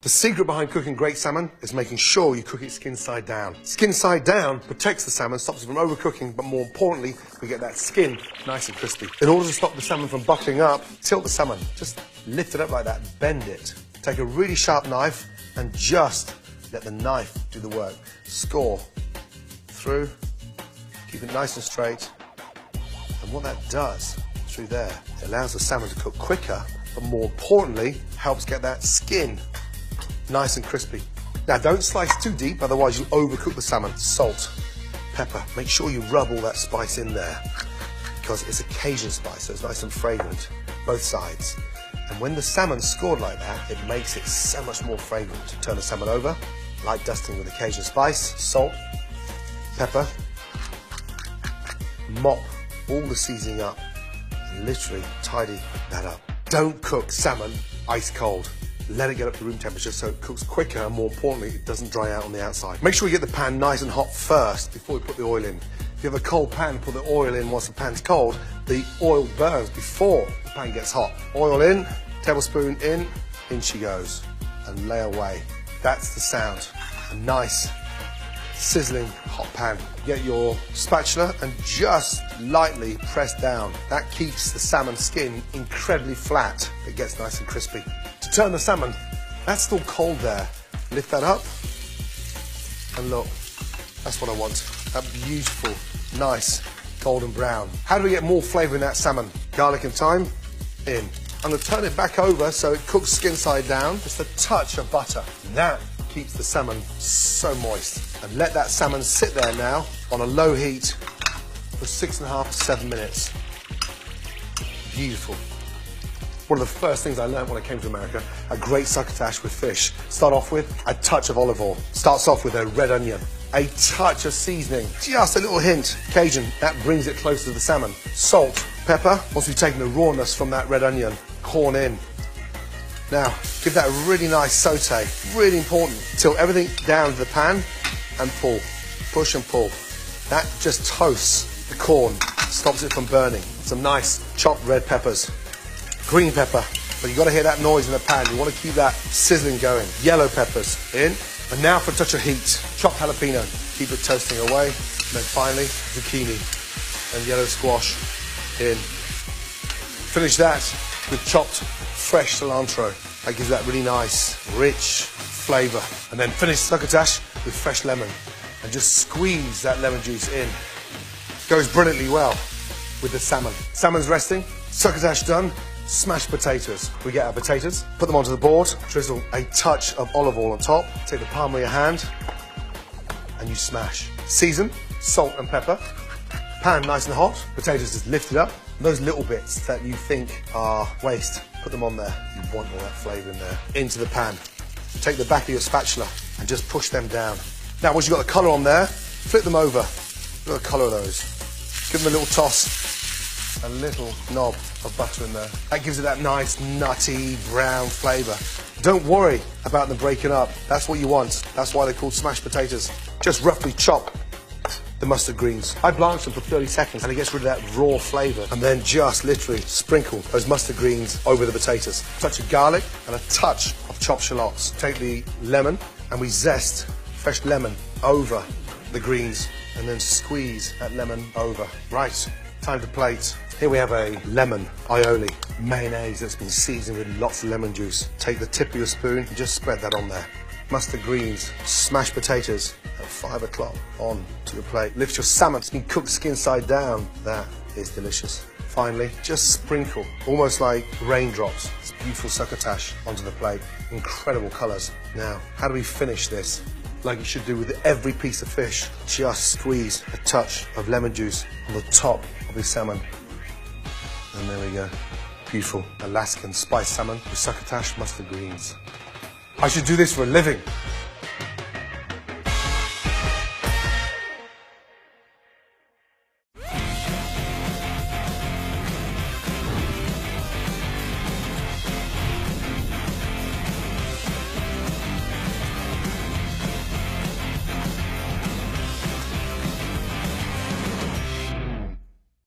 The secret behind cooking great salmon is making sure you cook it skin side down. Skin side down protects the salmon, stops it from overcooking, but more importantly, we get that skin nice and crispy. In order to stop the salmon from buckling up, tilt the salmon. Just lift it up like that, bend it. Take a really sharp knife and just let the knife do the work. Score through, keep it nice and straight. And what that does through there, it allows the salmon to cook quicker, but more importantly, helps get that skin nice and crispy. Now don't slice too deep, otherwise you'll overcook the salmon. Salt, pepper, make sure you rub all that spice in there because it's a Cajun spice, so it's nice and fragrant, both sides. And when the salmon's scored like that, it makes it so much more fragrant. Turn the salmon over, light dusting with the Cajun spice, salt, pepper, mop all the seasoning up, and literally tidy that up. Don't cook salmon ice cold. Let it get up to room temperature so it cooks quicker and more importantly, it doesn't dry out on the outside. Make sure you get the pan nice and hot first before you put the oil in. If you have a cold pan, put the oil in once the pan's cold, the oil burns before the pan gets hot. Oil in, tablespoon in she goes, and lay away. That's the sound. A nice, sizzling hot pan. Get your spatula and just lightly press down. That keeps the salmon skin incredibly flat. It gets nice and crispy. To turn the salmon, that's still cold there. Lift that up, and look, that's what I want. That beautiful, nice, golden brown. How do we get more flavour in that salmon? Garlic and thyme, in. I'm going to turn it back over so it cooks skin side down. Just a touch of butter. That keeps the salmon so moist. And let that salmon sit there now on a low heat for 6.5 to 7 minutes. Beautiful. One of the first things I learned when I came to America, a great succotash with fish. Start off with a touch of olive oil. Starts off with a red onion. A touch of seasoning, just a little hint, Cajun, that brings it close to the salmon. Salt, pepper, once we've taken the rawness from that red onion, corn in. Now, give that a really nice saute, really important. Tilt everything down to the pan and pull, push and pull. That just toasts the corn, stops it from burning. Some nice chopped red peppers. Green pepper, but you've got to hear that noise in the pan. You want to keep that sizzling going. Yellow peppers in. And now for a touch of heat. Chopped jalapeno, keep it toasting away. And then finally, zucchini and yellow squash in. Finish that with chopped fresh cilantro. That gives that really nice, rich flavour. And then finish succotash with fresh lemon. And just squeeze that lemon juice in. Goes brilliantly well with the salmon. Salmon's resting, succotash done. Smashed potatoes. We get our potatoes, put them onto the board, drizzle a touch of olive oil on top, take the palm of your hand, and you smash. Season, salt and pepper, pan nice and hot, potatoes just lifted up, and those little bits that you think are waste, put them on there. You want all that flavour in there. Into the pan. Take the back of your spatula and just push them down. Now once you've got the colour on there, flip them over. Look at the colour of those. Give them a little toss. A little knob of butter in there. That gives it that nice, nutty, brown flavour. Don't worry about them breaking up. That's what you want. That's why they're called smashed potatoes. Just roughly chop the mustard greens. I blanch them for 30 seconds and it gets rid of that raw flavour. And then just literally sprinkle those mustard greens over the potatoes. A touch of garlic and a touch of chopped shallots. Take the lemon and we zest fresh lemon over the greens and then squeeze that lemon over. Right, time to plate. Here we have a lemon aioli, mayonnaise that's been seasoned with lots of lemon juice. Take the tip of your spoon and just spread that on there. Mustard greens, smashed potatoes at 5 o'clock on to the plate. Lift your salmon, it's been cooked skin side down. That is delicious. Finally, just sprinkle, almost like raindrops, this beautiful succotash onto the plate. Incredible colours. Now, how do we finish this? Like you should do with every piece of fish. Just squeeze a touch of lemon juice on the top of your salmon. And there we go. Beautiful Alaskan spiced salmon with succotash mustard greens. I should do this for a living.